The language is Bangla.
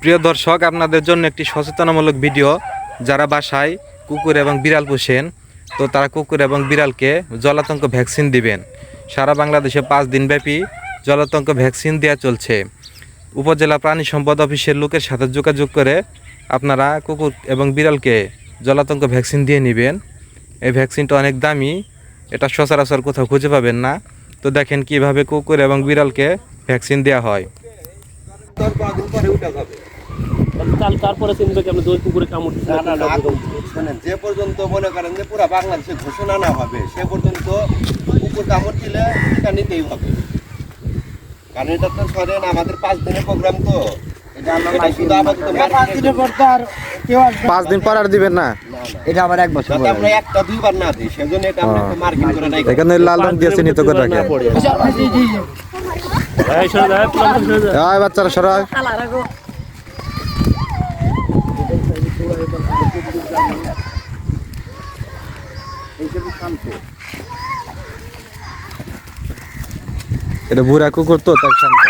প্রিয় দর্শক, আপনাদের জন্য একটি সচেতনামূলক ভিডিও। যারা বাসায় কুকুর এবং বিড়াল পোষেন, তো তারা কুকুর এবং বিড়ালকে জলাতঙ্ক ভ্যাকসিন দিবেন। সারা বাংলাদেশে 5 দিনব্যাপী জলাতঙ্ক ভ্যাকসিন দেওয়া চলছে। উপজেলা প্রাণী সম্পদ অফিসের লোকের সাথে যোগাযোগ করে আপনারা কুকুর এবং বিড়ালকে জলাতঙ্ক ভ্যাকসিন দিয়ে নেবেন। এই ভ্যাকসিনটা অনেক দামি, এটা সচরাচর কোথাও খুঁজে পাবেন না। তো দেখেন কিভাবে কুকুর এবং বিড়ালকে ভ্যাকসিন দেওয়া হয়। তারপরে চিন্তা কি আপনি দই কুকুরে কামড় শোনেন, যে পর্যন্ত মনে করেন যে পুরো বাংলাদেশে ঘোষণা না হবে সে পর্যন্ত কুকুর কামড় দিলে টিকা নিতেই হবে। কারণ এটা তো শোনেন আমাদের 5 দিনের প্রোগ্রাম, তো এটা শুধু আপাতত 5 দিন পর আর দিবেন না? এটা আবার 1 বছর যাতে আমরা একটা দুইবার না দিই, সেজন্য এটা আমরা মার্কিং করে নাই। এখানে লাল রং দিয়ে চিহ্নিত করে রাখেন। বাচ্চারা সরাই। এটা বুড়া কুকুর তো তার শান্ত।